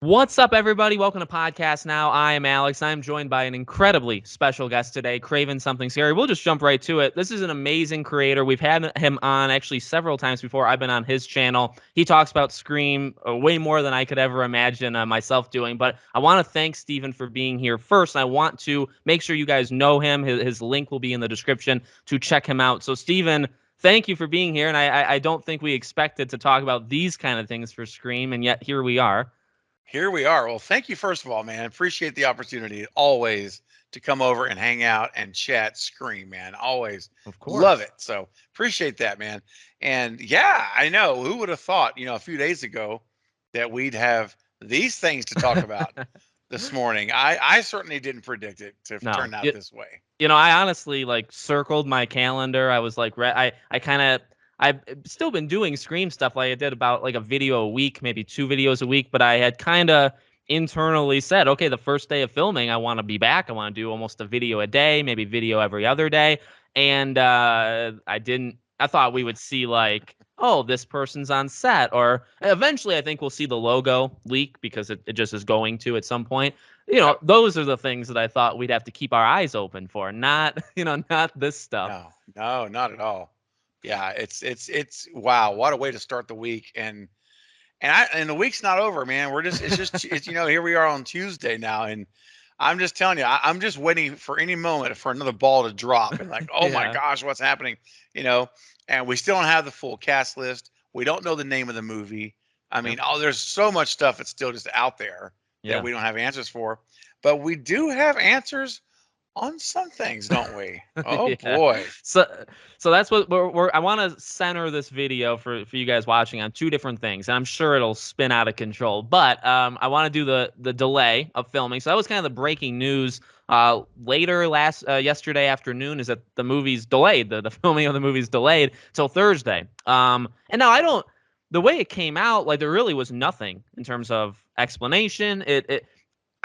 What's up, everybody? Welcome to Podcast Now. I am Alex. I'm joined by an incredibly special guest today, Craven Something Scary. We'll just jump right to it. This is an amazing creator. We've had him on actually several times before. I've been on his channel. He talks about Scream way more than I could ever imagine myself doing. But I want to thank Steven for being here first. I want to make sure you guys know him. His link will be in the description to check him out. So, Steven, thank you for being here. And I don't think we expected to talk about these kind of things for Scream, and yet here we are. Here we are. Well, thank you first of all, man. Appreciate the opportunity always to come over and hang out and chat Scream, man. Always Of love course. it. So appreciate that, man. And yeah, I know. Who would have thought, a few days ago that we'd have these things to talk about this morning? I certainly didn't predict it to No. turn out this way. I honestly like circled my calendar. I was like, I kind of, I've still been doing Scream stuff. Like I did about like a video a week, maybe 2 videos a week, but I had kind of internally said, okay, the first day of filming, I want to be back. I want to do almost a video a day, maybe video every other day. And I didn't, I thought we would see like, oh, this person's on set, or eventually I think we'll see the logo leak because it just is going to at some point. Yep. Those are the things that I thought we'd have to keep our eyes open for, not, not this stuff. No, no, not at all. Yeah, it's wow, what a way to start the week. And the week's not over, man. It's here we are on Tuesday now, and I'm just telling you, I'm just waiting for any moment for another ball to drop and like, oh my Yeah. gosh, what's happening? You know, and we still don't have the full cast list. We don't know the name of the movie. I Yep. mean, there's so much stuff that's still just out there that Yeah. we don't have answers for, but we do have answers on some things, don't we? Oh Yeah. boy. So so that's what I want to center this video for you guys watching on two different things. And I'm sure it'll spin out of control. But I want to do the delay of filming. So that was kind of the breaking news later yesterday afternoon, is that the movie's delayed. The filming of the movie's delayed till Thursday. And now I don't, the way it came out, like there really was nothing in terms of explanation.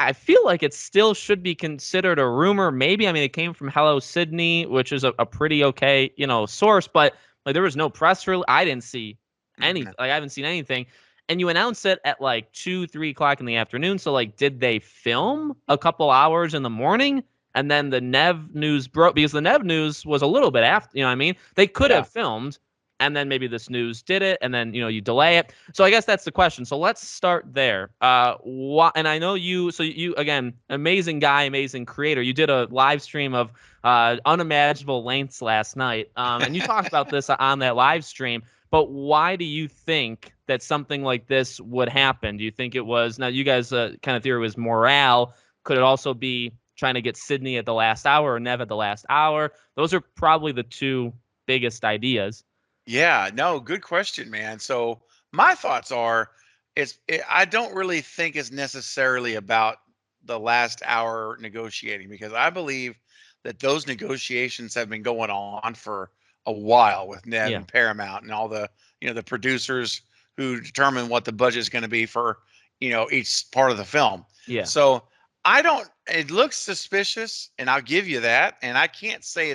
I feel like it still should be considered a rumor. Maybe, I mean, it came from Hello Sidney, which is a pretty okay, source, but like there was no press release. I didn't see Mhm. I haven't seen anything. And you announced it at like 2, 3 o'clock in the afternoon. So like, did they film a couple hours in the morning? And then the Nev news broke, because the Nev news was a little bit after, you know what I mean? They could Yeah. have filmed, and then maybe this news did it, and then you delay it. So I guess that's the question. So let's start there. And I know you. So you, again, amazing guy, amazing creator. You did a live stream of unimaginable lengths last night, and you talked about this on that live stream. But why do you think that something like this would happen? Do you think it was, now you guys kind of theory was morale? Could it also be trying to get Sidney at the last hour or Nev at the last hour? Those are probably the two biggest ideas. Yeah, no, good question, man. So my thoughts are, I don't really think it's necessarily about the last hour negotiating, because I believe that those negotiations have been going on for a while with Nev Yeah. and Paramount and all the producers who determine what the budget is going to be for, each part of the film. Yeah. So it looks suspicious, and I'll give you that. And I can't say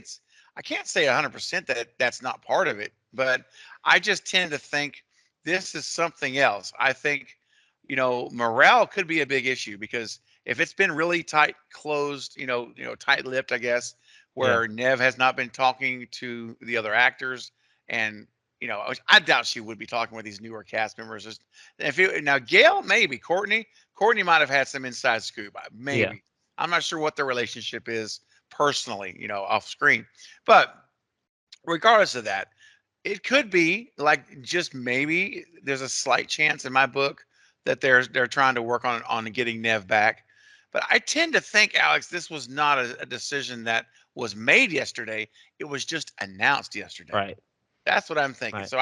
100% that that's not part of it, but I just tend to think this is something else. I think, morale could be a big issue, because if it's been really tight closed, tight-lipped, I guess, Yeah. where Nev has not been talking to the other actors, and I doubt she would be talking with these newer cast members. Now Gail, maybe Courtney might have had some inside scoop, Yeah. maybe. I'm not sure what their relationship is personally, off screen, but regardless of that, it could be like, just maybe there's a slight chance in my book that they're trying to work on getting Nev back. But I tend to think, Alex, this was not a decision that was made yesterday. It was just announced yesterday. Right. That's what I'm thinking. Right. So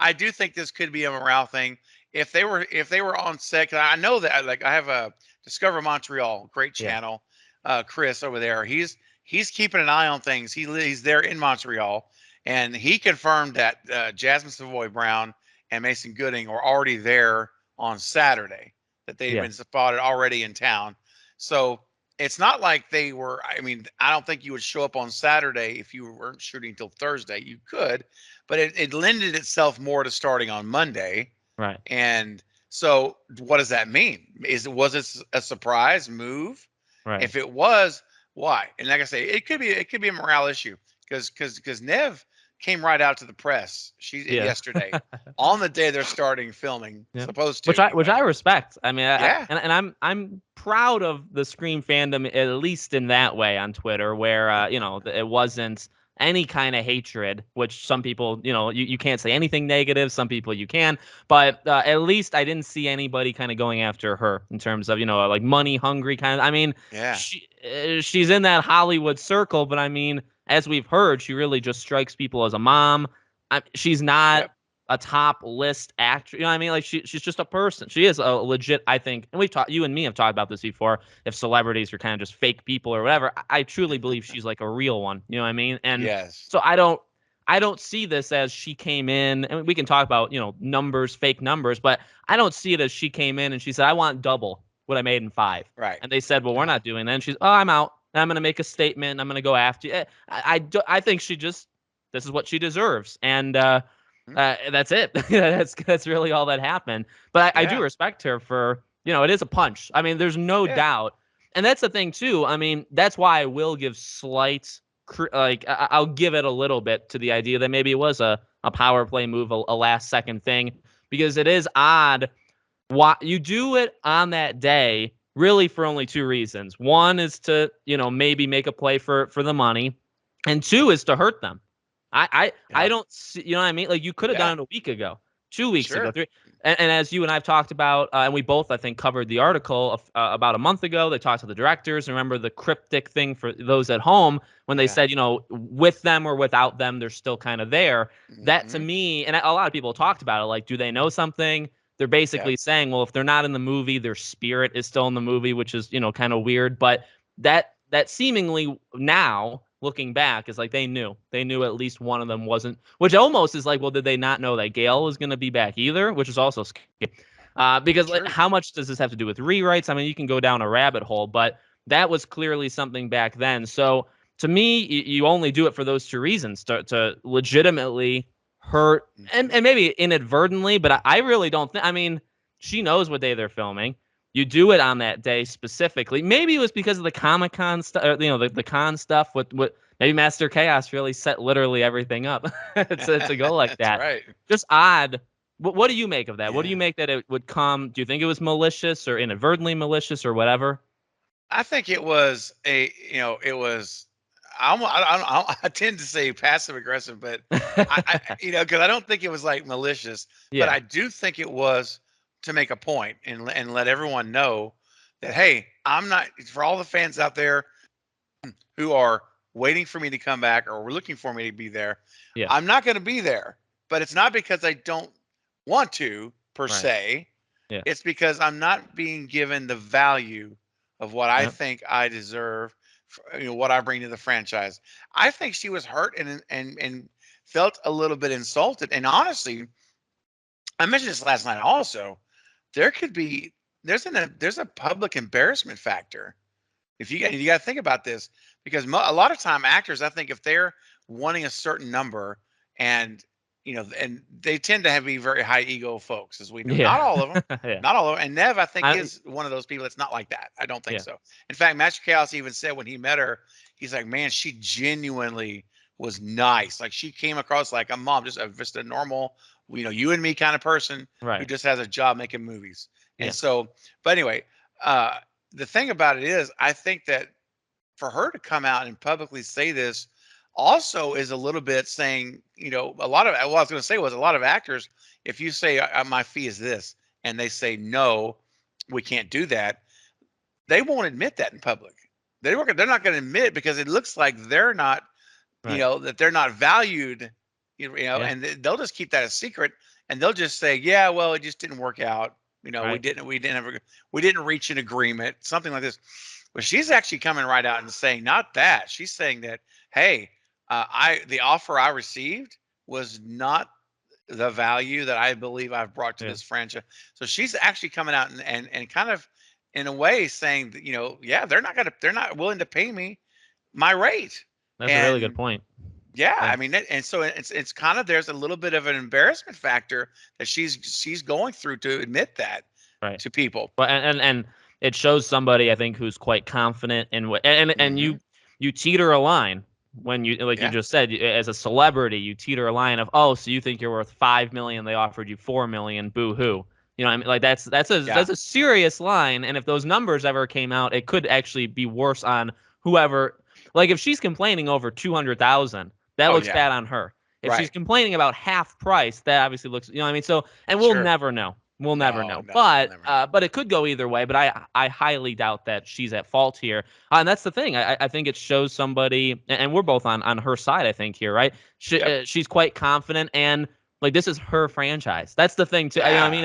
I do think this could be a morale thing. If they were on set, 'cause I know that, like, I have a Discover Montreal, great Yeah. channel. Chris over there, he's keeping an eye on things. He's there in Montreal, and he confirmed that Jasmine Savoy Brown and Mason Gooding are already there on Saturday. That they've Yeah. been spotted already in town. So it's not like they were. I mean, I don't think you would show up on Saturday if you weren't shooting till Thursday. You could, but it lended itself more to starting on Monday. Right. And So what does that mean? Was it a surprise move? Right. If it was, why? And like I say, it could be a morale issue because Nev came right out to the press. She Yeah. yesterday on the day they're starting filming, Yeah. supposed to Which I anyway. respect. I mean, Yeah, I'm proud of the Scream fandom, at least in that way on Twitter, where it wasn't any kind of hatred, which some people, you can't say anything negative, some people you can, but at least I didn't see anybody kind of going after her in terms of, like money hungry kind of. I mean, yeah, she's in that Hollywood circle, but I mean, as we've heard, she really just strikes people as a mom. She's not yep, a top list actor. You know what I mean? Like she's just a person. She is a legit, I think, and we've talked, you and me have talked about this before. If celebrities are kind of just fake people or whatever, I truly believe she's like a real one. You know what I mean? And yes, so I don't see this as she came in, and we can talk about, numbers, fake numbers, but I don't see it as she came in and she said, I want double what I made in 5. right. And they said, well, we're No, not doing that. And she's, oh, I'm out. And I'm going to make a statement. I'm going to go after you. I think this is what she deserves. And mhm, that's it. That's really all that happened. But I do yeah, respect her for, it is a punch. I mean, there's no yeah, doubt. And that's the thing too. I mean, that's why I will give slight, like I'll give it a little bit to the idea that maybe it was a power play move, a last second thing, because it is odd why you do it on that day really for only two reasons. One is to, maybe make a play for the money, and two is to hurt them. I yeah, don't see, you know what I mean? Like you could have yeah, done it a week ago, 2 weeks ago, sure, 3. And as you and I've talked about, and we both I think covered the article about a month ago. They talked to the directors. Remember the cryptic thing for those at home when they yeah, said, with them or without them, they're still kind of there. That to hmm, me, and a lot of people talked about it. Like, do they know something? They're yep, basically saying, well, if they're not in the movie, their spirit is still in the movie, which is, kind of weird. But that seemingly now looking back is like they knew at least one of them wasn't, which almost is like, well, did they not know that Gail was going to be back either, which is also scary. Because like, true, how much does this have to do with rewrites? I mean, you can go down a rabbit hole, but that was clearly something back then. So to me, you only do it for those two reasons, to legitimately hurt, and, hmm, and maybe inadvertently, but I really don't think, I mean, she knows what day they're filming. You do it on that day specifically. Maybe it was because of the Comic Con stuff, the con stuff. With maybe Master Chaos really set literally everything up to go like that's that. right, Just odd. What do you make of that? What do you yeah. make that it would come? Do you think it was malicious or inadvertently malicious or whatever? I think it was it was. I tend to say passive aggressive, but because I don't think it was like malicious, but Yeah. I do think it was to make a point and let everyone know that hey, I'm not for all the fans out there who are waiting for me to come back or were looking for me to be there. Yeah. I'm not going to be there, but it's not because I don't want to per Right. se. Yeah. It's because I'm not being given the value of what I Yep. think I deserve, what I bring to the franchise. I think she was hurt and felt a little bit insulted. And honestly, I mentioned this last night also. There could be there's a public embarrassment factor. If you got to think about this because a lot of time actors, I think if they're wanting a certain number and and they tend to have be very high ego folks, as we know. Yeah. Not all of them, Yeah. not all of them. And Nev, I think, I, is one of those people that's not like that. I don't think yeah. so. In fact, Master Chaos even said when he met her, he's like, man, she genuinely was nice. Like she came across like a mom, just a normal, you and me kind of person who Right. just has a job making movies. And Yeah. so, but anyway, uh, the thing about it is, I think that for her to come out and publicly say this also is a little bit saying, a lot of what I was going to say was a lot of actors, if you say my fee is this, and they say no, we can't do that, they won't admit that in public. They're not going to admit it because it looks like they're not, Right. that they're not valued, Yeah. and they'll just keep that a secret, and they'll just say, yeah, well, it just didn't work out. Right. We didn't reach an agreement, something like this. But she's actually coming right out and saying not that. She's saying that, hey, the offer I received was not the value that I believe I've brought to Yeah. this franchise. So she's actually coming out and kind of in a way saying that, yeah, they're not willing to pay me my rate. That's a really good And point. Yeah, Yeah. I mean, and so it's kind of there's a little bit of an embarrassment factor that she's going through to admit that Right. to people. But and it shows somebody I think who's quite confident in what and Hmm. you teeter a line when you like you Yeah, just said as a celebrity you teeter a line of, oh, so you think you're worth 5 million, they offered you 4 million, boo hoo. You know what I mean? Like yeah. that's a serious line, and if those numbers ever came out, it could actually be worse on whoever. Like if she's complaining over 200,000, that Oh looks yeah, bad on her. If she's right. complaining about half price, that obviously looks, you know what I mean? So, and we'll Sure. never know. We'll never No, know. no, we'll never know. But it could go either way. But I highly doubt that she's at fault here. And that's the thing. I think it shows somebody, and we're both on her side. I think here, right? Yep. She's quite confident, and like this is her franchise. That's the thing too. You know what I mean?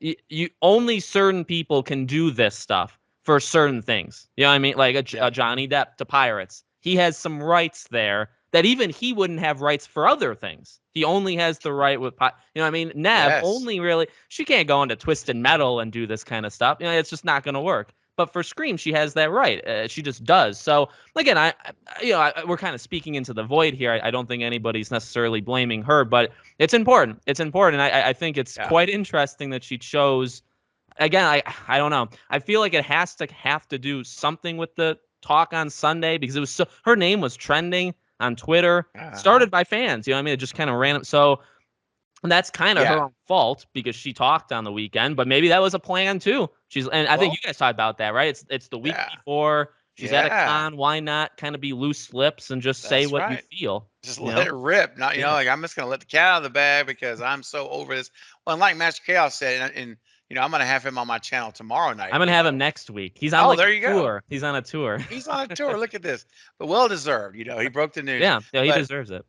Yeah. You only certain people can do this stuff for certain things. You know what I mean? Like a Yep. Johnny Depp to Pirates. He has some rights there that even he wouldn't have rights for other things. He only has the right with, you know what I mean? Nev Yes. only really, she can't go into Twisted Metal and do this kind of stuff. You know, it's just not going to work. But for Scream, she has that right. She just does. So again, we're kind of speaking into the void here. I don't think anybody's necessarily blaming her, but it's important. It's important. I think it's Yeah. quite interesting that she chose. Again, I don't know. I feel like it has to have to do something with the talk on Sunday because it was so her name was trending on Twitter, Uh-huh. started by fans. You know what I mean? It just kind of ran. So and that's kind of Yeah. her own fault because she talked on the weekend, but maybe that was a plan too. And I think Well, you guys talked about that, right? It's the week yeah. before. She's at a Yeah. con. Why not kind of be loose lips and just say That's what you right. feel? Just You let know? it rip. Not, Yeah. like I'm just gonna let the cat out of the bag because I'm so over this. Well, and like Master Chaos said, and I'm gonna have him on my channel tomorrow I'm night. gonna have him next week. He's on Oh, like a there you go. tour. He's on a tour. He's on a tour. Look at this, but well deserved. He broke the news. Yeah, yeah, he But deserves it.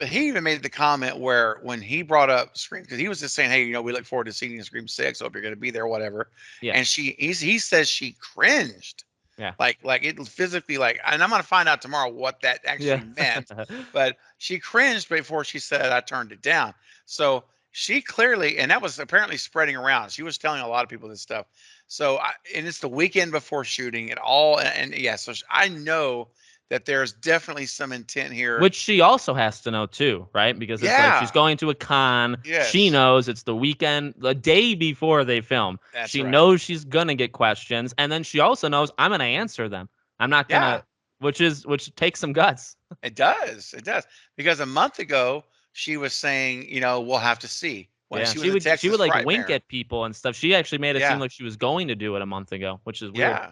he even made the comment where when he brought up Scream, because he was just saying, "Hey, we look forward to seeing Scream 6. Hope you're going to be there, whatever." Yeah, And he says she cringed, yeah, like it physically, like. And I'm going to find out tomorrow what that yeah. actually meant. But she cringed before she said, "I turned it down." So she clearly, and that was apparently spreading around. She was telling a lot of people this stuff. So, and it's the weekend before shooting it all, and yeah. So I know that there's definitely some intent here. Which she also has to know too, right? Because it's like she's Yeah. going to a con. She Yes. knows it's the weekend, the day before they film. That's She right. knows she's gonna get questions, and then she also knows I'm gonna answer them. I'm not Yeah, gonna, which takes some guts. it does. It does. Because a month ago, she was saying, we'll have to see when Yeah, she was a she Texas would like wink Frightmare. at people and stuff. She actually made it seem Yeah. like she was going to do it a month ago, which is weird. Yeah.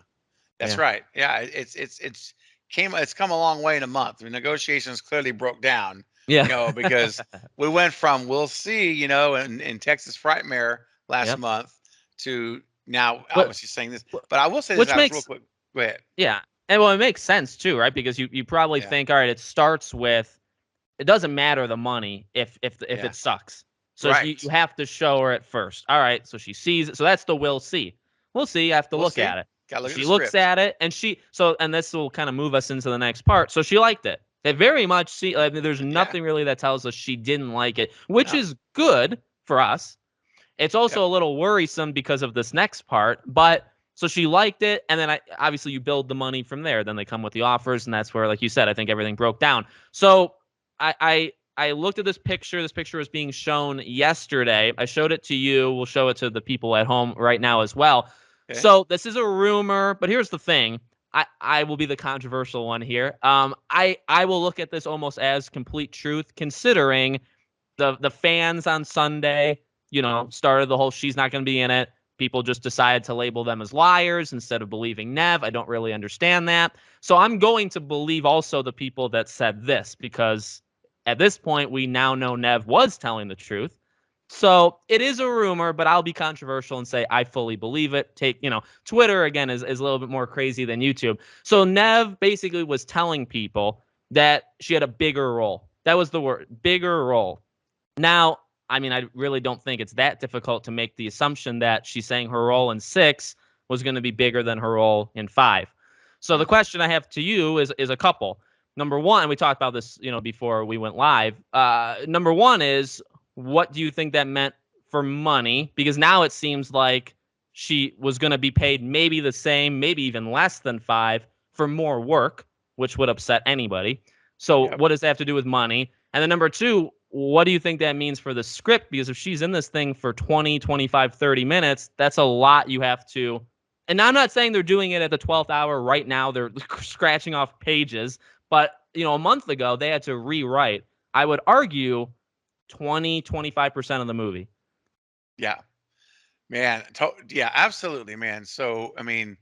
That's Yeah, right. Yeah. It's come a long way in a month. The negotiations clearly broke down, yeah, because we went from we'll see, in Texas Frightmare last yep. month to now But obviously saying this. But I will say this, which Alex, real makes quick. Go ahead. yeah, and well, it makes sense too, right? Because you probably Yeah. think, all right, it starts with it doesn't matter the money if Yeah. it sucks. So you Right. have to show her at first. All right, so she sees it. So that's the we'll see. We'll see. You have to We'll look see. at it. Gotta look at the She looks script. at it, and and this will kind of move us into the next part. So she liked it. It very much there's Yeah. nothing really that tells us she didn't like it, which No. is good for us. It's Yep. also a little worrisome because of this next part, but so she liked it, and then obviously you build the money from there. Then they come with the offers, and that's where, like you said, I think everything broke down. So I looked at this picture. This picture was being shown yesterday. I showed it to you. We'll show it to the people at home right now as well. Okay. So this is a rumor, but here's the thing. I will be the controversial one here. I will look at this almost as complete truth, considering the fans on Sunday, started the whole she's not going to be in it. People just decided to label them as liars instead of believing Nev. I don't really understand that. So I'm going to believe also the people that said this because at this point we now know Nev was telling the truth. So it is a rumor, but I'll be controversial and say I fully believe it. Twitter again is a little bit more crazy than YouTube. So Nev basically was telling people that she had a bigger role. That was the word, bigger role. Now, I mean, I really don't think it's that difficult to make the assumption that she's saying her role in 6 was going to be bigger than her role in 5. So the Mm. question I have to you is a couple. Number one, we talked about this, before we went live. Number one is, what do you think that meant for money? Because now it seems like she was going to be paid maybe the same, maybe even less than 5 for more work, which would upset anybody. So Yep. what does that have to do with money? And then number two, what do you think that means for the script? Because if she's in this thing for 20, 25, 30 minutes, that's a lot you have to. And I'm not saying they're doing it at the 12th hour right now. They're scratching off pages. But, a month ago, they had to rewrite, I would argue, 20, 25% of the movie. Yeah, man. Yeah, absolutely, man. So, I mean,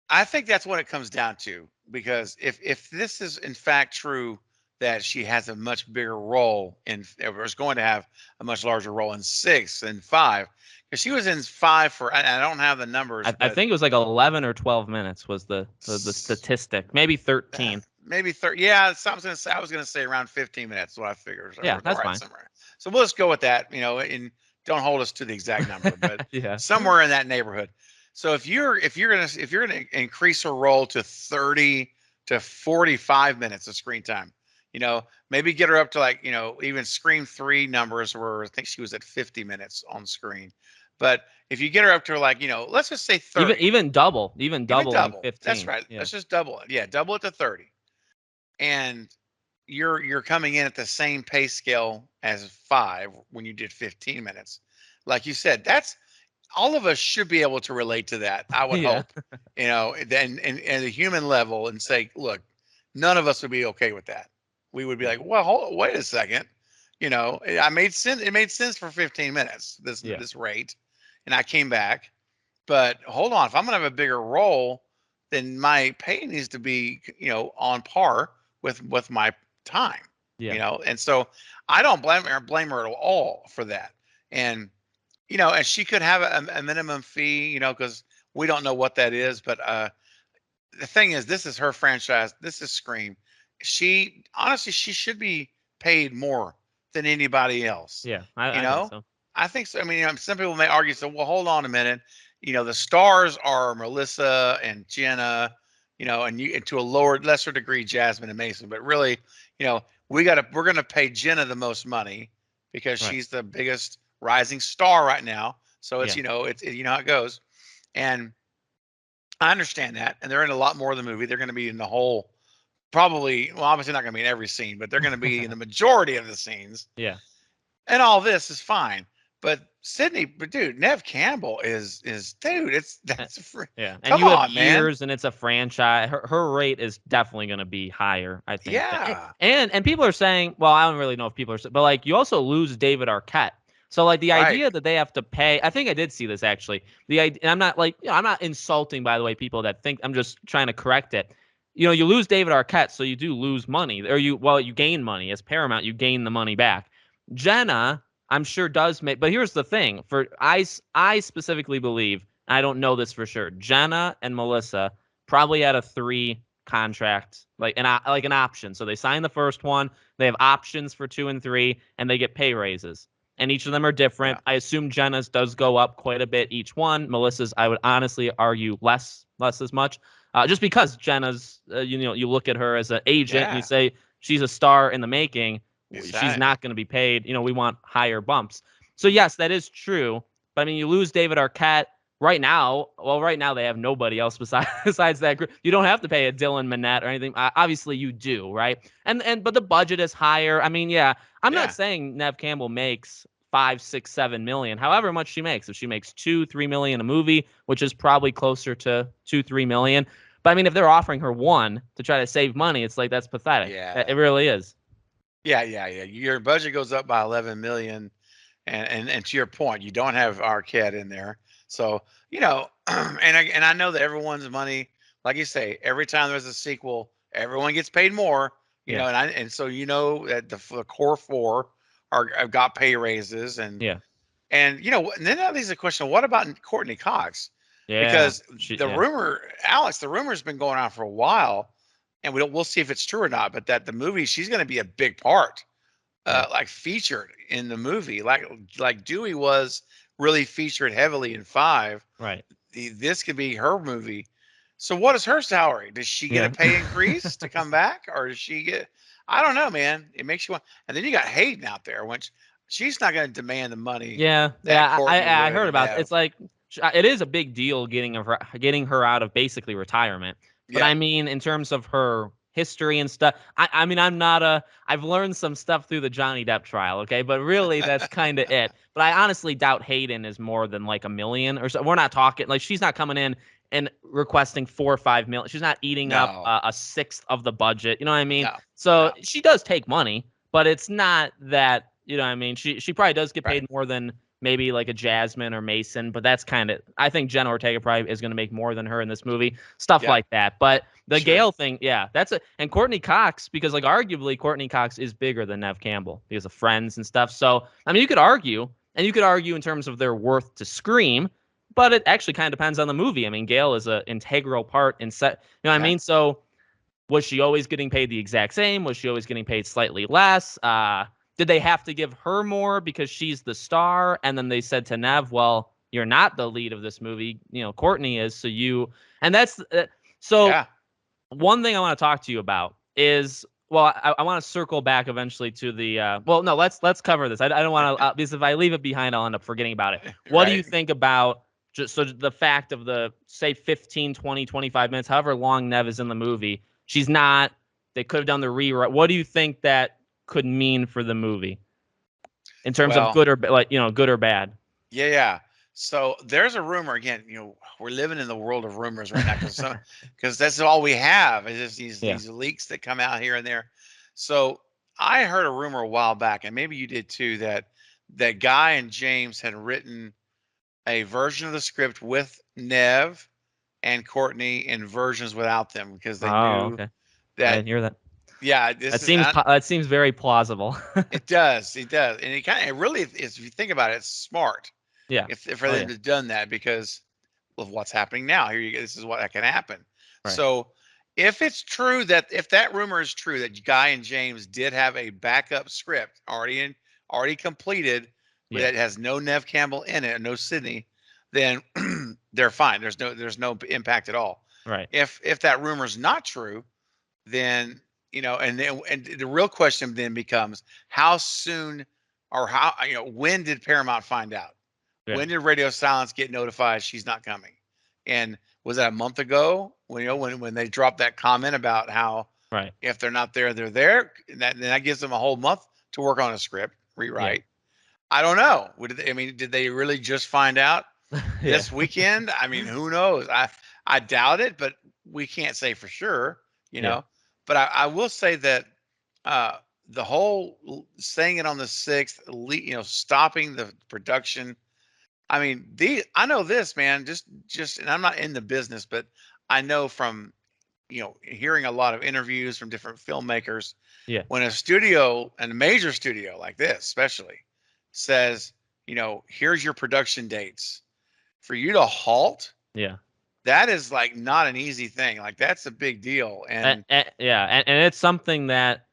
I think that's what it comes down to, because if this is in fact true that she has a much bigger role or is going to have a much larger role in 6 and 5, because she was in 5 for, I don't have the numbers, I but think it was like 11 or 12 minutes was the statistic. Maybe 13. maybe 30. Yeah, so I was gonna say around 15 minutes. What I figured, Yeah, or that's right fine. somewhere. So we'll just go with that. And don't hold us to the exact number, but Yeah. somewhere in that neighborhood. So if you're gonna increase her role to 30 to 45 minutes of screen time, maybe get her up to, like, even Scream 3 numbers, where I think she was at 50 minutes on screen. But if you get her up to, like, let's just say Even 30. even double, even Even doubling double. That's 15. right. Yeah. Let's just double it. Yeah, double it to 30. And you're coming in at the same pay scale as 5 when you did 15 minutes. Like you said, that's all of us should be able to relate to that, I would Yeah. hope. Then and the human level, and say, look, none of us would be okay with that. We would be Yeah. like, well, wait a second. I made sense. It made sense for 15 minutes, Yeah. this rate, and I came back. But hold on, if I'm gonna have a bigger role, then my pay needs to be, on par with my time. Yeah. And so I don't blame her at all for that. And and she could have a minimum fee, because we don't know what that is. But the thing is, this is her franchise. This is Scream. She honestly, she should be paid more than anybody else. Yeah. You I think know, so. I think so. I mean, some people may argue, so, well, hold on a minute. The stars are Melissa and Jenna, and to a lesser degree, Jasmine and Mason. But really, we're gonna pay Jenna the most money because Right. she's the biggest rising star right now. So it's Yeah. how it goes. And I understand that, and they're in a lot more of the movie. They're going to be in the whole, probably, well, obviously not going to be in every scene, but they're going to be in the majority of the scenes. Yeah. And all this is fine. But Sidney, but dude, Nev Campbell is dude. Uh, That's free. Yeah. And Come you have on, man. years and it's a franchise. Her rate is definitely going to be higher, I think. Yeah. And people are saying, well, I don't really know if people are, but like you also lose David Arquette. So like the Right. idea that they have to pay, I think I did see this actually. The idea, and I'm not like, I'm not insulting, by the way, people that think. I'm just trying to correct it. You lose David Arquette, so you do lose money, or you gain money as Paramount. You gain the money back. Jenna, I'm sure does make, but here's the thing: I specifically believe, I don't know this for sure, Jenna and Melissa probably had a 3 contract, like an option. So they sign the first one, they have options for 2 and 3, and they get pay raises. And each of them are different. Yeah. I assume Jenna's does go up quite a bit each one. Melissa's, I would honestly argue, less as much, just because Jenna's, you look at her as an agent and you Yeah. say she's a star in the making. She's Exactly. not going to be paid. We want higher bumps. So yes, that is true. But I mean, you lose David Arquette right now. Well, right now they have nobody else besides that group. You don't have to pay a Dylan Minnette or anything. Obviously, you do, right? But the budget is higher. I mean, yeah, I'm not Yeah. saying Nev Campbell makes 5, 6, 7 million, however much she makes. If she makes 2, 3 million a movie, which is probably closer to 2, 3 million. But I mean, if they're offering her 1 to try to save money, it's like that's pathetic. It Yeah. really is. Yeah. Yeah. Yeah. Your budget goes up by 11 million. And to your point, you don't have Arquette in there. So, and I know that everyone's money, like you say, every time there's a sequel, everyone gets paid more. Yeah. And so that the core 4 have got pay raises. and Yeah. and and then that leaves the question: what about Courtney Cox? Yeah. Because the rumor's been going on for a while, and we'll see if it's true or not. But that the movie, she's going to be a big part, Yeah. like featured in the movie, like Dewey was really featured heavily in 5. Right. This could be her movie. So what is her salary? Does she get a Yeah. pay increase to come back, or does she get? I don't know, man. It makes you want. And then you got Hayden out there, which she's not going to demand the money Yeah. that Yeah. Courtney I would heard and about have. it's like it is a big deal getting her out of basically retirement. But Yep. I mean, in terms of her history and stuff. I mean, I've learned some stuff through the Johnny Depp trial, okay? But really, that's kind of it. But I honestly doubt Hayden is more than like $1 million or so. We're not talking, like, she's not coming in and requesting 4 or 5 million. She's not eating up No, a sixth of the budget. You know what I mean? no, So no. she does take money, but it's not that, you know what I mean? She probably does get Right. paid more than maybe like a Jasmine or Mason, but that's kind of, I think Jenna Ortega probably is going to make more than her in this movie, stuff Yeah, like that. But the sure. Gale thing, yeah, and Courtney Cox, because like arguably Courtney Cox is bigger than Nev Campbell because of Friends and stuff. So, I mean, you could argue, and you could argue in terms of their worth to Scream, but it actually kind of depends on the movie. I mean, Gale is an integral part in set, you know what I Yeah. mean? So, was she always getting paid the exact same? Was she always getting paid slightly less? Did they have to give her more because she's the star? And then they said to Nev, well, you're not the lead of this movie. You know, Courtney is. So and that's, so Yeah. one thing I want to talk to you about is, well, I want to circle back eventually to the, well, no, let's cover this. I don't want to, because if I leave it behind, I'll end up forgetting about it. What do you Right. think about just so the fact of the, say, 15, 20, 25 minutes, however long Nev is in the movie? She's not. They could have done the rewrite. What do you think that could mean for the movie in terms of Well, good or like, you know, good or bad? yeah, yeah. So there's a rumor again. We're living in the world of rumors right now because that's all we have is just these Yeah. these leaks that come out here and there. So I heard a rumor a while back, and maybe you did too, that Guy and James had written a version of the script with Nev and Courtney and versions without them because they Oh, knew okay. I that. didn't hear that. Yeah, That seems very plausible. it does, and it really is. If you think about it, it's smart Yeah. if for Oh them yeah. to have done that because of what's happening now. Here you go. This is what that can happen. Right. So if it's true if that rumor is true that Guy and James did have a backup script already completed Yeah. that has no Nev Campbell in it, no Sidney, then they're fine. There's no impact at all. Right. If that rumor is not true, then and the real question then becomes how soon or how when did Paramount find out? Yeah. When did Radio Silence get notified she's not coming? And was that a month ago when they dropped that comment about how Right. if they're not there, they're there? Then that gives them a whole month to work on a script Yeah. rewrite. I don't know. Did they really just find out Yeah. this weekend? I mean, who knows? I doubt it, but we can't say for sure, you Yeah. know. But I will say that uh, the whole saying it on the 6th, stopping the production. I mean, I know this, man. Just, and I'm not in the business, but I know from hearing a lot of interviews from different filmmakers Yeah. when a studio and a major studio like this, especially, says, here's your production dates for you to halt. Yeah. That is like not an easy thing. Like that's a big deal. And Yeah. And it's something that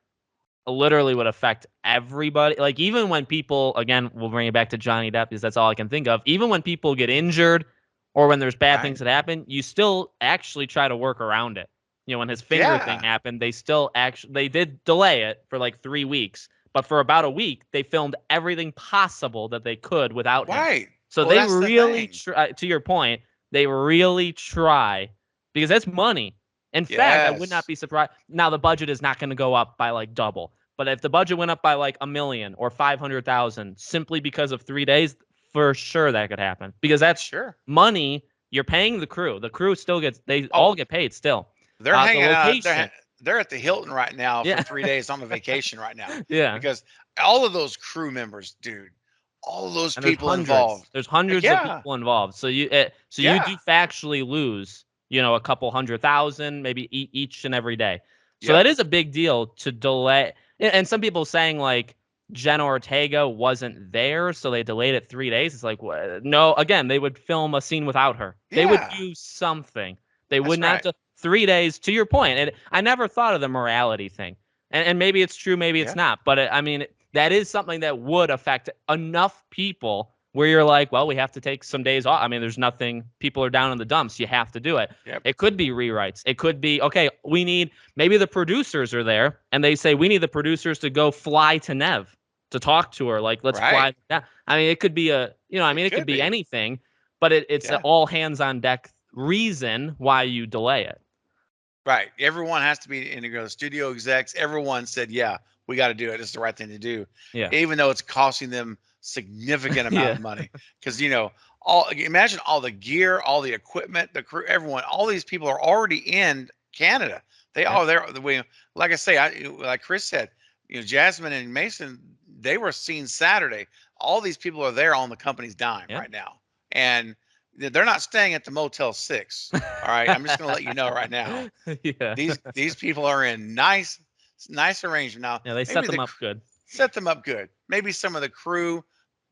literally would affect everybody. Like, even when people, again, we'll bring it back to Johnny Depp because that's all I can think of. Even when people get injured or when there's bad right, things that happen, you still actually try to work around it. You know, when his finger thing yeah, happened, they did delay it for like 3 weeks, but for about a week, they filmed everything possible that they could without him. right. So Well, they that's the really thing. try, to your point, they really try because that's money. In fact, I would not Yes. be surprised. Now the budget is not going to go up by like double, but if the budget went up by like 1 million or 500,000 simply because of 3 days, for sure that could happen because that's Sure. money. You're paying the crew. The crew still they all Oh, get paid still. they're The hanging out. location, They're at the Hilton right now for yeah, 3 days on a vacation right now yeah. because all of those crew members, dude, all of those And there's people hundreds. involved. There's hundreds of Yeah, people involved. So you yeah, do factually lose, you know, a couple 100,000 maybe each and every day. So yep. that is a big deal to delay. And some people saying like Jenna Ortega wasn't there, so they delayed it 3 days. It's like, no. Again, they would film a scene without her. They would Yeah, do something. They would that's not right. do 3 days. To your point, and I never thought of the morality thing. And maybe it's true, maybe it's Yeah, not. But I mean, that is something that would affect enough people where you're like, well, we have to take some days off. I mean, there's nothing, people are down in the dumps. You have to do it. yep, It could be rewrites. It could be, okay, maybe the producers are there and they say, we need the producers to go fly to Nev to talk to her. Like, let's right. fly down. I mean, it could be It it could could be be. anything, but it's an Yeah, all hands on deck reason why you delay it. Right. Everyone has to be in the studio execs. Everyone said, yeah, we got to do it. It's the right thing to do, Yeah. even though it's costing them significant amount Yeah. of money. Because, imagine all the gear, all the equipment, the crew, everyone, all these people are already in Canada. They Yeah. all, they're the way, like I say, like Chris said, Jasmine and Mason, they were seen Saturday. All these people are there on the company's dime Yeah. right now. And they're not staying at the Motel 6. All right. I'm just going to let you know right now. Yeah. These people are in nice arrangement. Now, Yeah, they set maybe them up good. set them up good. Maybe some of the crew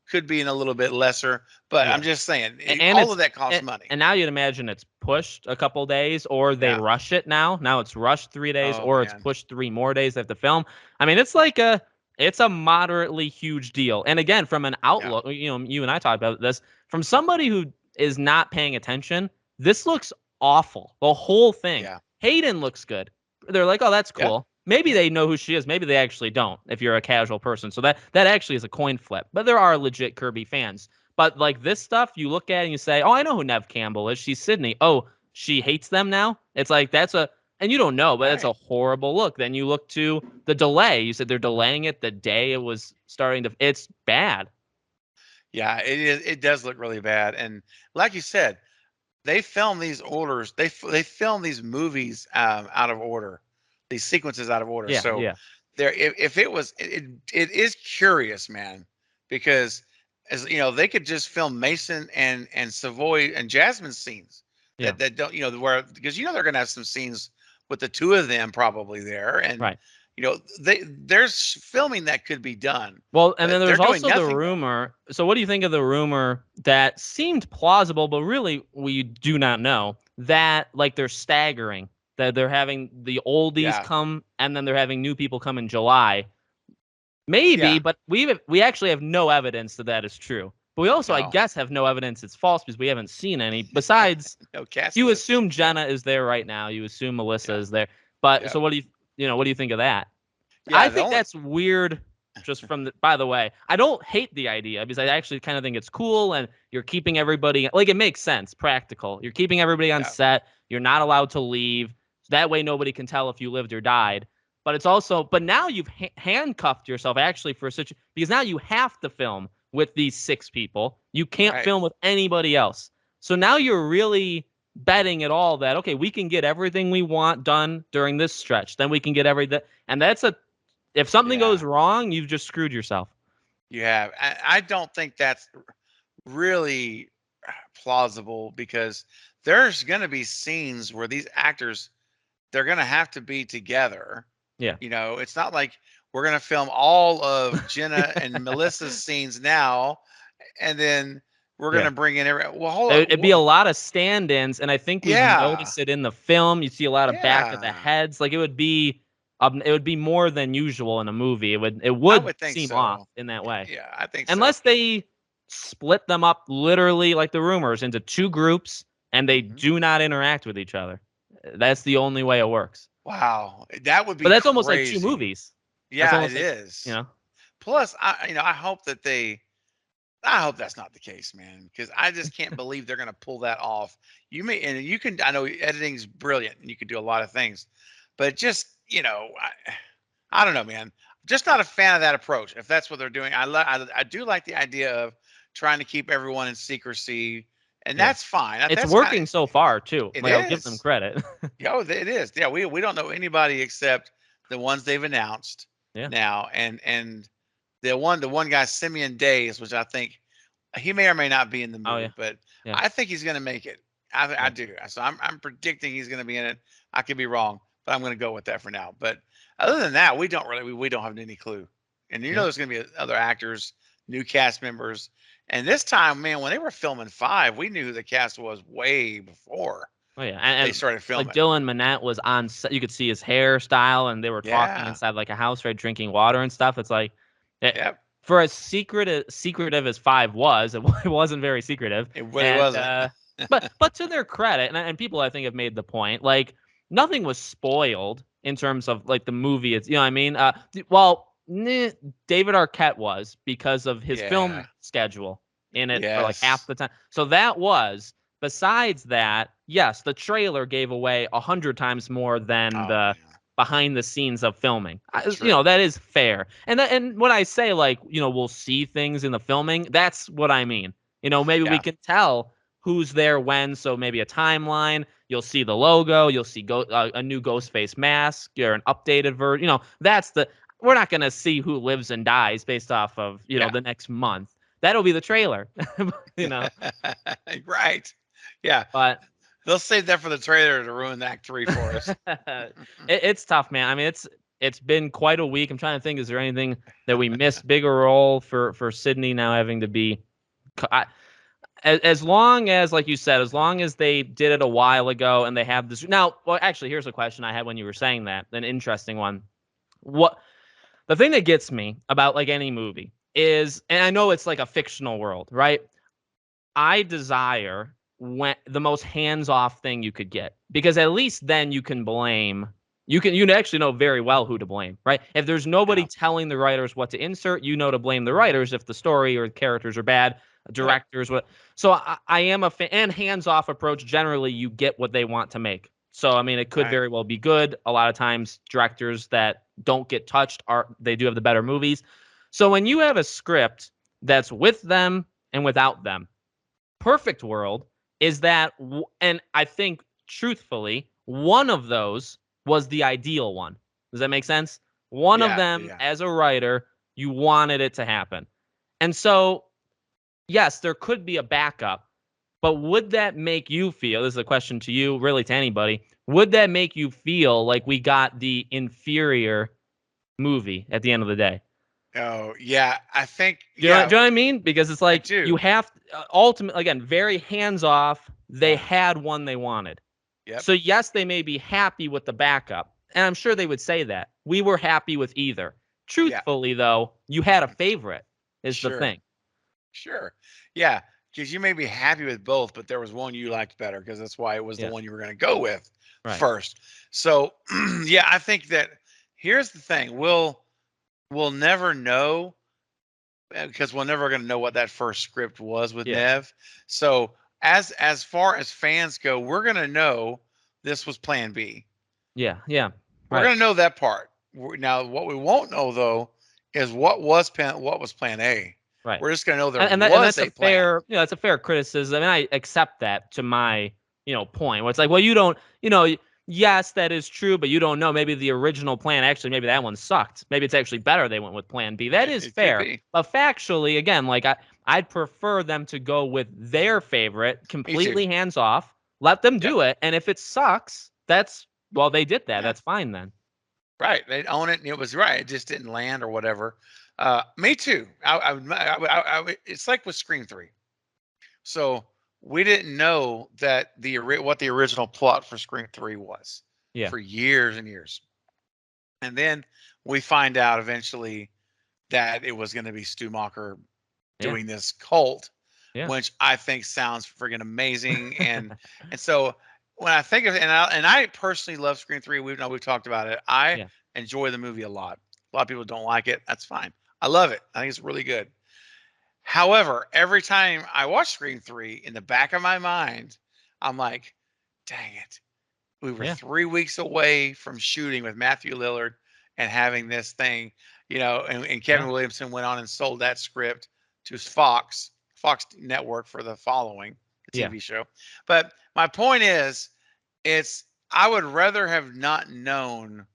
could be in a little bit lesser, but I'm Yeah. just saying, And all it's of that costs and, money. and now you'd imagine it's pushed a couple days, or they Yeah. rush it now. Now it's rushed 3 days, Oh or it's man. pushed 3 more days they have to film. I mean, it's a moderately huge deal. And again, from an Yeah. outlook, you and I talked about this, from somebody who is not paying attention, this looks awful. The whole thing. Yeah. Hayden looks good. They're like, oh, that's Yeah. cool. Maybe they know who she is. Maybe they actually don't, if you're a casual person. So that actually is a coin flip. But there are legit Kirby fans. But like this stuff, you look at it and you say, "Oh, I know who Nev Campbell is. She's Sidney. Oh, she hates them now." It's like and you don't know, but it's Right. a horrible look. Then you look to the delay. You said they're delaying it the day it was starting to. It's bad. Yeah. It is. It does look really bad. And like you said, they film these orders. They film these movies out of order, these sequences out of order. Yeah, So yeah, there, if it was, it is curious, man, because as they could just film Mason and Savoy and Jasmine scenes yeah. that don't, where, because they're gonna have some scenes with the two of them probably there, and Right. there's filming that could be done, Well, and then but they're there's doing also the nothing. rumor. So, what do you think of the rumor that seemed plausible, but really we do not know that like they're staggering, that they're having the oldies Yeah, come and then they're having new people come in July. Maybe, yeah, but we actually have no evidence that that is true. But we also, I no, guess, have no evidence it's false because we haven't seen any. Besides, no cast you lists. assume Yeah, Jenna is there right now. You assume Melissa yeah, is there. But yeah, so what do what do you think of that? yeah. I The think only that's weird. Just from the, by the way, I don't hate the idea because I actually kind of think it's cool and you're keeping everybody like it makes sense, practical. You're keeping everybody on yeah, set. You're not allowed to leave. That way, nobody can tell if you lived or died. But it's also, but now you've handcuffed yourself actually for such because now you have to film with these 6 people. You can't right. film with anybody else. So now you're really betting it all that okay, we can get everything we want done during this stretch. Then we can get everything, and that's a if something Yeah, goes wrong, you've just screwed yourself. you have. I don't think that's really plausible because there's going to be scenes where these actors they're going to have to be together. Yeah. It's not like we're going to film all of Jenna and Melissa's scenes now and then we're going Yeah. to bring in well, hold up. It'd be a lot of stand-ins, and I think we'd Yeah. notice it in the film. You'd see a lot of back of the Yeah. heads. Like it would be more than usual in a movie. It I would would think seem off so. in that way, Yeah, I think so. unless they split them up literally like the rumors into 2 groups and they Mhm. do not interact with each other. That's the only way it works. Wow. That would But be that's almost like 2 crazy. movies. That's Yeah, it almost like you is. know. Plus, I hope that I hope that's not the case, man, because I just can't believe they're going to pull that off. And you can, I know editing's brilliant and you can do a lot of things, but just, I don't know, man. Just not a fan of that approach. If that's what they're doing, I do like the idea of trying to keep everyone in secrecy, and Yeah. that's fine. It's That's kind of working so far too. it Like I'll give them is. credit. Yo, it is. Yeah, we don't know anybody except the ones they've announced Yeah. now, and the one guy Simeon Days, which I think he may or may not be in the Oh yeah. movie, but Yeah. I think he's going to make it. I Yeah. do. So I'm predicting he's going to be in it. I could be wrong, but I'm going to go with that for now. But other than that, we don't have any clue. And Yeah. there's going to be other actors, new cast members. And this time, man, when they were filming 5, we knew who the cast was way before Oh yeah. they And started like filming. Dylan Minnette was on set. You could see his hairstyle, and they were talking Yeah. inside like a house, right, drinking water and stuff. It's like, it, Yep. for as secretive as 5 was, it wasn't very secretive. It really And wasn't. but to their credit, and people I think have made the point, like nothing was spoiled in terms of like the movie. It's you know what I mean. Well, David Arquette was because of his Yeah. film schedule in it for like half Yes. the time. So that was. besides that, yes, the trailer gave away 100 times more than Oh the yeah, behind the scenes of filming. true. That is fair. And when I say, like, we'll see things in the filming, that's what I mean. Maybe we Yeah, can tell who's there when. So maybe a timeline. You'll see the logo. You'll see a new Ghostface mask or an updated version. That's the. We're not gonna see who lives and dies based off of yeah. the next month. That'll be the trailer. you know. Right. Yeah. But They'll save that for the trailer to ruin Act 3 for us. it's tough, man. I mean, it's been quite a week. I'm trying to think. Is there anything that we missed? Bigger role for Sidney now having to be. As long as, like you said, as long as they did it a while ago and they have this now. Well, actually, here's a question I had when you were saying that. An interesting one. What the thing that gets me about, like, any movie is, and I know it's like a fictional world, right? I desire when the most hands-off thing you could get, because at least then you can blame. You actually know very well who to blame, right? If there's nobody Yeah. telling the writers what to insert, to blame the writers if the story or the characters are bad, Yep. directors what. So I am a fan, and hands-off approach, generally you get what they want to make. So I mean, it could Right. very well be good. A lot of times directors that don't get touched they do have the better movies. So when you have a script that's with them and without them, perfect world is that, and I think truthfully, one of those was the ideal one. Does that make sense? One of Yeah. them, Yeah. as a writer, you wanted it to happen. And so, yes, there could be a backup, but would that make you feel, this is a question to you, really to anybody, would that make you feel like we got the inferior movie at the end of the day? Oh, yeah. I think, Do yeah, you know what I mean? Because it's I like you do. have ultimately, again, very hands off. They Yeah. had one they wanted. Yep. So yes, they may be happy with the backup, and I'm sure they would say that we were happy with either. Yeah. Truthfully, though, you had a favorite. Is the Sure. thing. Sure. Yeah. Because you may be happy with both, but there was one you liked better because that's why it was the Yeah. one you were going to go with Right. first. So, yeah, I think that here's the thing. We'll never know because we're never going to know what that first script was with Yeah. Nev. So, as far as fans go, we're going to know this was Plan B. Yeah. Yeah. We're Right. going to know that part. Now, what we won't know though is what was Plan A. Right. We're just going to know there And was that's a a plan. fair, that's a fair criticism, and I accept that to my, point. Where it's like, well, you don't, yes, that is true, but you don't know. Maybe the original plan, actually, maybe that one sucked. Maybe it's actually better they went with Plan B. That is It could fair. be. But factually, again, like, I'd prefer them to go with their favorite, Me too. completely hands off. Let them Yep. do it, and if it sucks, well, they did that. Yeah. That's fine then. Right. They own it, and it was right. It just didn't land or whatever. Me too. It's like with Scream 3. So we didn't know that what the original plot for Scream 3 was Yeah. for years and years, and then we find out eventually that it was going to be Stu Macher Yeah. doing this cult, Yeah. which I think sounds friggin' amazing. And so when I think of it, and I personally love Scream 3. We've talked about it. I Yeah. enjoy the movie a lot. A lot of people don't like it. That's fine. I love it. I think it's really good. However, every time I watch Scream 3, in the back of my mind, I'm like, dang it. We were Yeah. 3 weeks away from shooting with Matthew Lillard and having this thing, and Yeah. Kevin Williamson went on and sold that script to Fox Network for the following, the Yeah. TV show. But my point is, it's I would rather have not known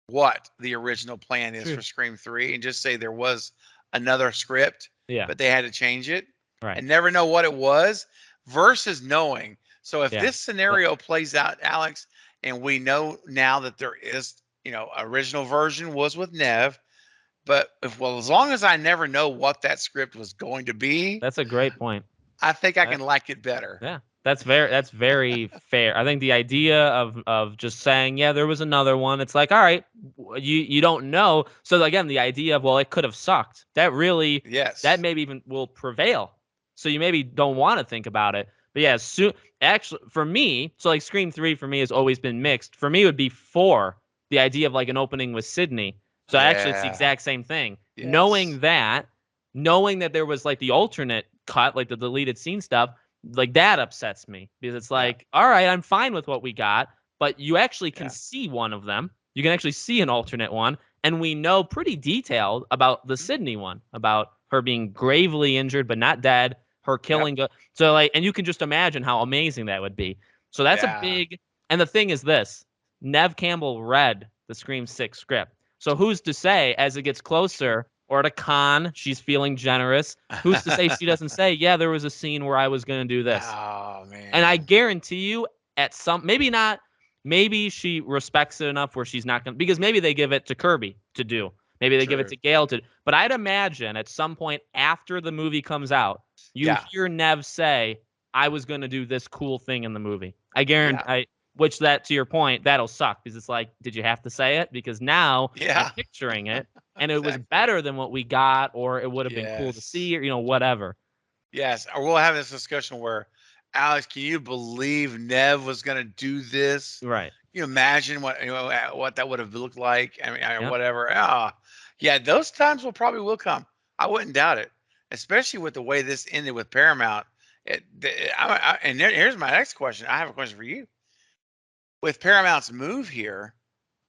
what the original plan is True. for Scream 3 and just say there was another script, Yeah. but they had to change it Right. and never know what it was versus knowing. So if Yeah. this That, scenario plays out, Alex, and we know now that there is, original version was with Nev, but as long as I never know what that script was going to be, that's a great point. I think I can like it better. Yeah, that's very fair. I think the idea of just saying, yeah, there was another one. It's like, all right, you don't know. So again, the idea of, well, it could have sucked. That Yes. maybe even will prevail. So you maybe don't want to think about it. But yeah, actually for me, so like Scream 3 for me has always been mixed. For me, it would be 4, the idea of like an opening with Sidney. So actually, it's the Yeah. exact same thing. Yes. Knowing that there was like the alternate cut, like the deleted scene stuff, Like that upsets me because it's Yeah. like, all right, I'm fine with what we got, but you actually can Yeah. see one of them. You can actually see an alternate one, and we know pretty detailed about the Mhm. Sidney one, about her being gravely injured but not dead, her Yep. killing. So like, and you can just imagine how amazing that would be. So that's a Yeah. big. And the thing is this: Nev Campbell read the Scream 6 script. So who's to say as it gets True. closer or at a con, she's feeling generous. Who's to say she doesn't say, yeah, there was a scene where I was going to do this. Oh And I man. guarantee you at some, maybe not, maybe she respects it enough where she's not going to, because maybe they give it to Kirby to do. Maybe they give it True. to Gail to, but I'd imagine at some point after the movie comes out, you Yeah. hear Nev say, I was going to do this cool thing in the movie. I Yeah. guarantee, which that to your point, that'll suck because it's like, did you have to say it? Because now I'm Yeah. picturing it and it was Exactly. better than what we got, or it would have been cool to Yes. see, or, whatever. Yes. Or we'll have this discussion where, Alex, can you believe Nev was going to do this? Right. Can you imagine what that would have looked like? I mean, Yep. whatever. Ah, yeah, those times will come. I wouldn't doubt it, especially with the way this ended with Paramount. And here's my next question. I have a question for you. With Paramount's move here,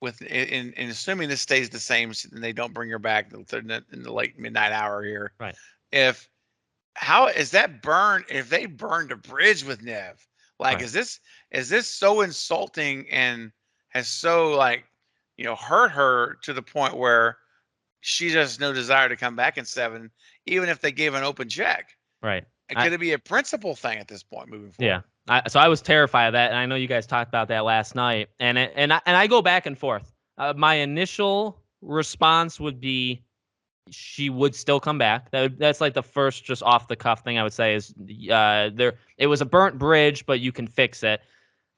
with in assuming this stays the same and they don't bring her back in the late midnight hour here, Right. if how is that burned if they burned a bridge with Nev? Like, Right. is this so insulting and has so like, hurt her to the point where she has no desire to come back in 7, even if they gave an open check? Right. And could it be a principal thing at this point moving Yeah. forward? So I was terrified of that, and I know you guys talked about that last night. And I go back and forth. My initial response would be she would still come back. That's like the first just off the cuff thing I would say is there. It was a burnt bridge, but you can fix it.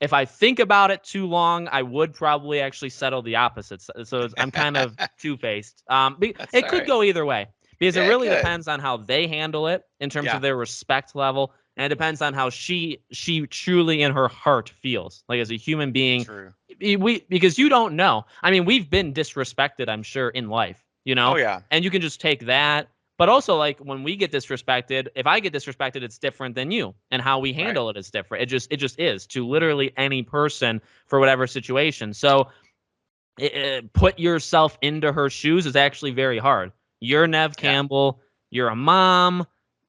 If I think about it too long, I would probably actually settle the opposites. So I'm kind of two faced. That's It all could right. go either way because it Yeah, it really could. depends on how they handle it in terms of Yeah, their respect level, and it depends on how she truly in her heart feels like as a human being. true. Because you don't know. I mean, we've been disrespected, I'm sure, in life, Oh yeah, and you can just take that. But also, like when we get disrespected, if I get disrespected, it's different than you, and how we right. handle it is different. It just is to literally any person for whatever situation. So put yourself into her shoes is actually very hard. You're Nev Yeah, Campbell. You're a mom.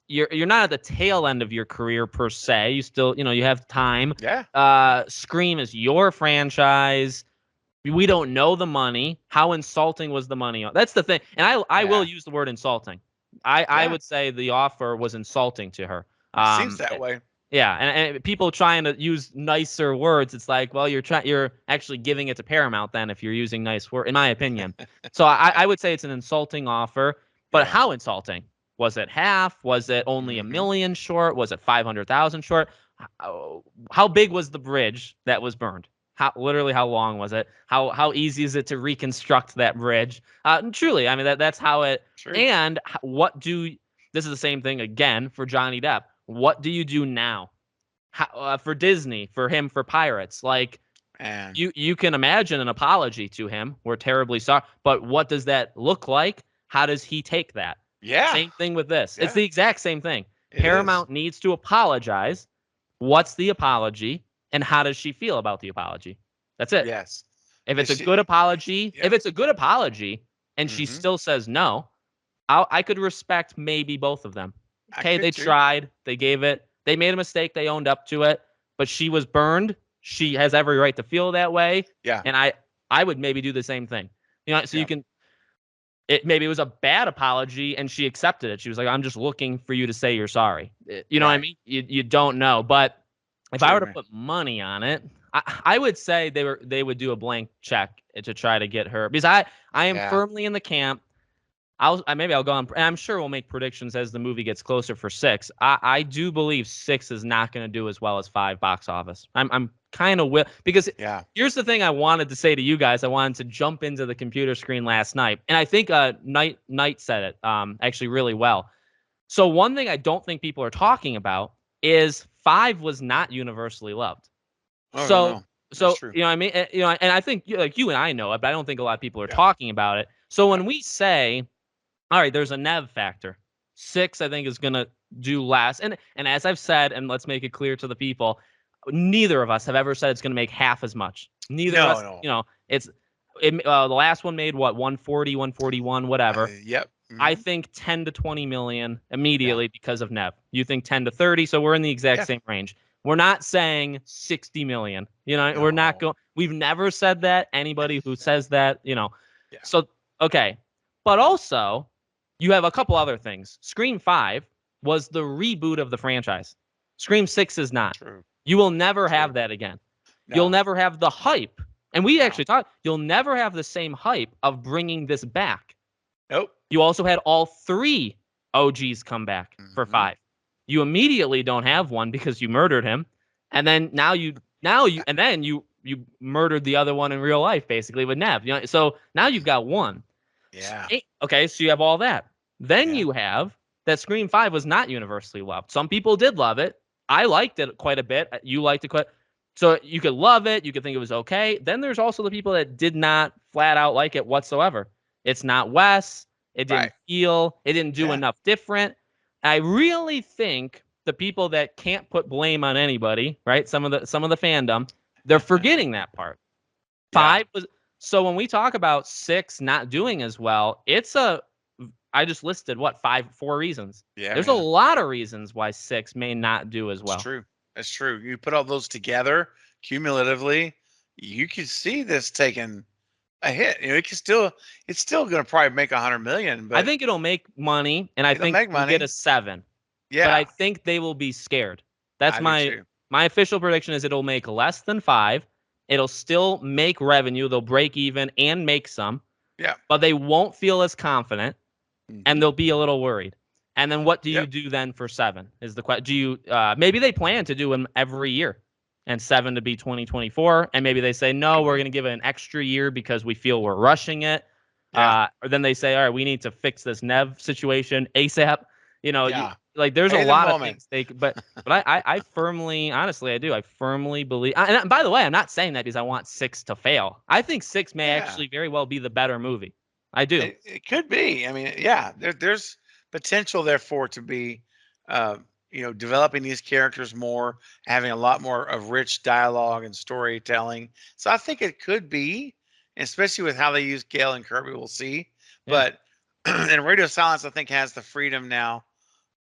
You're not at the tail end of your career per se. You still you have time. yeah. Scream is your franchise. We don't know the money. How insulting was the money? That's the thing. And I will Yeah, use the word insulting. I yeah. would say the offer was insulting to her. It seems Um, that way. yeah, and people trying to use nicer words, it's like, well, you're actually giving it to Paramount then if you're using nice word, in my opinion. So I would say it's an insulting offer, but Yeah. how insulting? Was it half? Was it only a Hmm. million short? Was it 500,000 short? How big was the bridge that was burned? How long was it? How easy is it to reconstruct that bridge? Truly, I mean that's how it. True. And what do this is the same thing again for Johnny Depp. What do you do now? For Disney, for him, for Pirates? Like And you can imagine an apology to him. We're terribly sorry, but what does that look like? How does he take that? yeah, Same thing with this. It's yeah, the exact same thing. it is. Paramount needs to apologize. What's the apology, and how does she feel about the apology? That's it. Yes. If Is it's a she? good apology, if Yep. it's a good apology, and she Hmm. still says no, I could respect maybe both of them. I Okay, could they too. tried, they gave it, they made a mistake, they owned up to it, but she was burned. She has every right to feel that way, Yeah. and I would maybe do the same thing. So you Yeah. can maybe it was a bad apology and she accepted it. She was like, "I'm just looking for you to say you're sorry." You know what I Right. mean? You don't know, but if I were True, to man. put money on it, I would say they would do a blank check to try to get her because I am Yeah. firmly in the camp. Maybe I'll go on. And I'm sure we'll make predictions as the movie gets closer for 6. I do believe 6 is not going to do as well as 5 box office. I'm kind of because Yeah. here's the thing I wanted to say to you guys. I wanted to jump into the computer screen last night, and I think Knight said it actually really well. So one thing I don't think people are talking about is 5 was not universally loved. Oh no, So no. That's so true. I mean, and I think like you and I know it, but I don't think a lot of people are Yeah. talking about it. So Yeah. when we say, all right, there's a Nev factor. 6, I think, is gonna do less. And as I've said, and let's make it clear to the people, neither of us have ever said it's gonna make half as much. Neither of No, us, no. the last one made what, 140, 141, whatever. Yep. I think 10 to 20 million Yeah. immediately because of Nev. You think 10 to 30, so we're in the exact Yeah. same range. We're not saying 60 million. We're not No. going. We've never said that. Anybody who says that. Yeah. So okay, but also you have a couple other things. Scream 5 was the reboot of the franchise. Scream 6 is not. True. You will never True. have that again. You'll No. never have the hype. And we No. actually talked. You'll never have the same hype of bringing this back. Nope. You also had all 3 OGs come back for 5. You immediately don't have one because you murdered him, and then you murdered the other one in real life, basically with Nev. So now you've got one. Yeah. Okay, so you have all that. Then Yeah. you have that Scream 5 was not universally loved. Some people did love it. I liked it quite a bit. You liked it quite. So you could love it. You could think it was okay. Then there's also the people that did not flat out like it whatsoever. It's not Wes. It didn't Right. feel. It didn't do Yeah. enough different. I really think the people that can't put blame on anybody, right? Some of the fandom, they're forgetting that part. Yeah. 5 was so when we talk about 6 not doing as well, I just listed what 4 reasons. Yeah. There's a lot of reasons why 6 may not do as It's well. true. That's true. You put all those together cumulatively, you could see this taking a hit. It's still going to probably make 100 million, I but think it'll make money, and I it'll think make we'll get a money. 7. But I Yeah, think they will be scared. That's I do my too. official prediction is it'll make less than 5. It'll still make revenue. They'll break even and make some, Yeah. but they won't feel as confident, and Hmm. they'll be a little worried. And then what do you Yep. do then for 7? Is the question? Do you maybe they plan to do them every year, and 7 to be 2024, and maybe they say no, Could we're be. going to give it an extra year because we feel we're rushing it. Yeah. Or then they say, all right, we need to fix this Nev situation ASAP. Yeah. Like there's a Pay the lot of moment. things but I firmly, honestly, I firmly believe. And by the way, I'm not saying that because I want 6 to fail. I think 6 may Yeah. actually very well be the better movie. I do. It could be. I mean, yeah, there's potential there for it to be, uh, developing these characters more, having a lot more of rich dialogue and storytelling. So I think it could be, especially with how they use Gail and Kirby, we'll see. Yeah. But and Radio Silence, I think, has the freedom now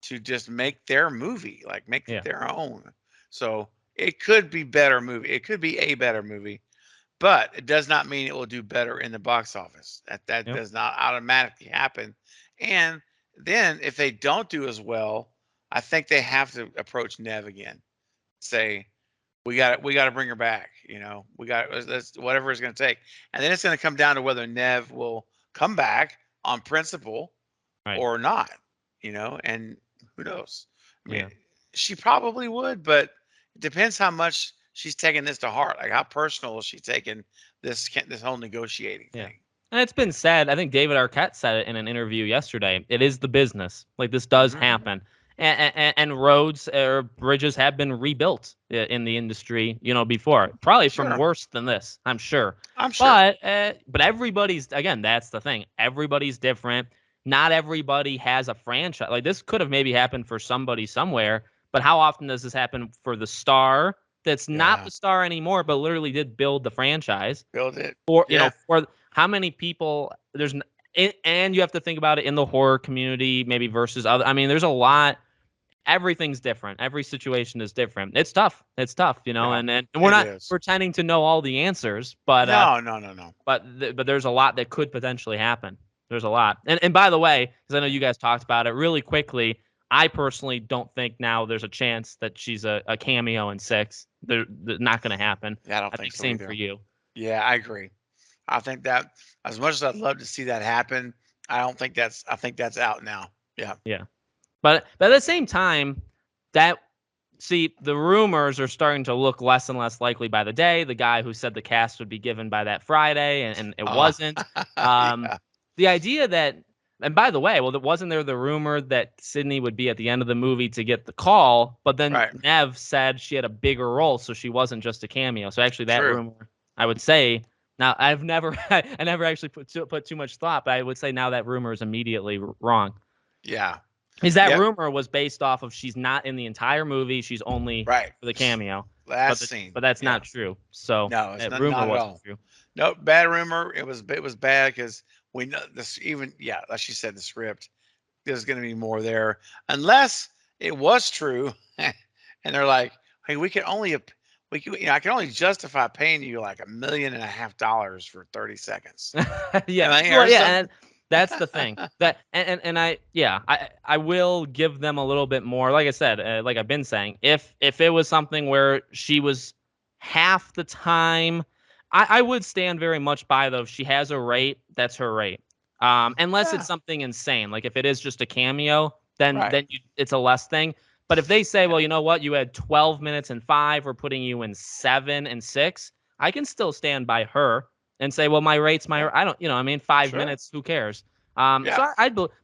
to just make their movie, like make it Yeah. their own. So it could be better movie. It could be a better movie, but it does not mean it will do better in the box office. That Yep. does not automatically happen. And then if they don't do as well, I think they have to approach Nev again. Say, we got to bring her back. We got that's whatever it's going to take. And then it's going to come down to whether Nev will come back on principle Right. or not. And who knows? I mean, Yeah. she probably would, but it depends how much she's taking this to heart. Like how personal is she taking this whole negotiating Yeah. thing? And it's been said, I think David Arquette said it in an interview yesterday. It is the business. Like this does Hmm. happen. And roads or bridges have been rebuilt in the industry, before. Probably from Sure, worse than this, I'm sure. I'm sure. But everybody's, again, that's the thing. Everybody's different. Not everybody has a franchise. Like this could have maybe happened for somebody somewhere, but how often does this happen for the star that's not Yeah, the star anymore, but literally did build the franchise? build it. For Yeah, for how many people and you have to think about it in the horror community maybe versus other. I mean, there's a lot. Everything's different. Every situation is different. It's tough. It's tough, yeah, and we're it not is. pretending to know all the answers, but No, no, no, no. but there's a lot that could potentially happen. There's a lot. And by the way, because I know you guys talked about it really quickly, I personally don't think now there's a chance that she's a cameo in 6. They're not going to happen. Yeah, I don't I think think so same for either. you. Yeah, I agree. I think that as much as I'd love to see that happen, I don't think that's. I think that's out now. Yeah. Yeah. But at the same time, that see the rumors are starting to look less and less likely by the day. The guy who said the cast would be given by that Friday, and it Uh, wasn't. Um, yeah. the idea that, and by the way, well, wasn't there the rumor that Sidney would be at the end of the movie to get the call, but then Right. Nev said she had a bigger role, so she wasn't just a cameo. So actually, that True. rumor, I would say. Now, I've never, I never actually put too much thought, but I would say now that rumor is immediately wrong. Yeah. Is that Yep. rumor was based off of she's not in the entire movie, she's only Right. for the cameo. Last scene. But that's Yeah. not true. So No, it's that not rumor not at wasn't all. true. Nope, bad rumor. It was bad because we know this even yeah, like she said, the script. There's going to be more there unless it was true, and they're like, hey, we can I can only justify paying you like $1.5 million for 30 seconds. Yeah. And I Well, hear yeah, some. and that's the thing. That and I yeah, I will give them a little bit more. Like I said, like I've been saying, if it was something where she was half the time, I would stand very much by though. If she has a rate, that's her rate. Unless it's Yeah, something insane, like if it is just a cameo, then right. it's a less thing. But if they say, Yeah, well, you know what, you had 12 minutes and 5, we're putting you in 7 and 6, I can still stand by her and say, well, my rate's yeah, I don't, I mean, 5 minutes, sure. who cares? So Yeah,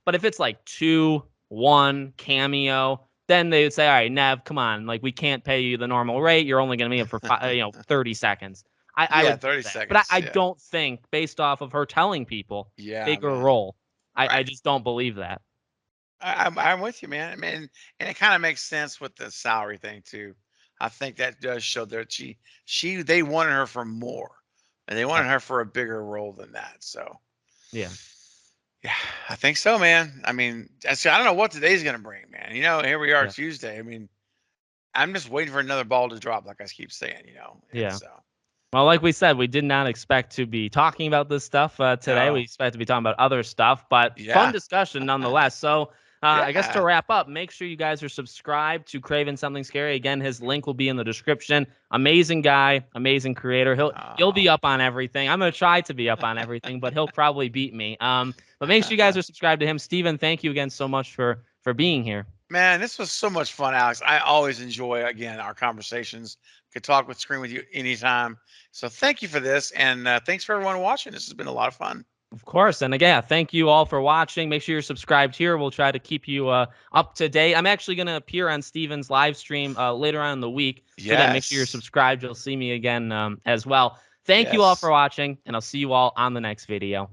but if it's like 2, 1 cameo, then they would say, all right, Nev, come on, like we can't pay you the normal rate. You're only going to be in for 30 seconds. I yeah. would get 30 that, but seconds. I Yeah, don't think based off of her telling people yeah, bigger man. role. I Right. just don't believe that. I'm with you, man. I mean, and it kind of makes sense with the salary thing too. I think that does show that they wanted her for more, and they Yeah, wanted her for a bigger role than that. So yeah, yeah, I think so, man. I mean, I don't know what today's gonna bring, man. Here we are yeah, Tuesday. I mean, I'm just waiting for another ball to drop, like I keep saying, and yeah. so Well, like we said, we did not expect to be talking about this stuff today. We no, expect to be talking about other stuff, but fun yeah, discussion nonetheless. So, I guess to yeah. wrap up, make sure you guys are subscribed to Craven Something Scary. Again, his link will be in the description. Amazing guy, amazing creator. He'll Oh. be up on everything. I'm gonna try to be up on everything, but he'll probably beat me. But make sure you guys are subscribed to him. Steven, thank you again so much for being here. Man, this was so much fun, Alex. I always enjoy, again, our conversations. Could talk with Screen with you anytime. So thank you for this. And thanks for everyone watching. This has been a lot of fun. Of course. And again, thank you all for watching. Make sure you're subscribed here. We'll try to keep you up to date. I'm actually going to appear on Steven's live stream later on in the week. So again, make sure you're Yes. subscribed. You'll see me again as well. Thank you all for Yes. watching, and I'll see you all on the next video.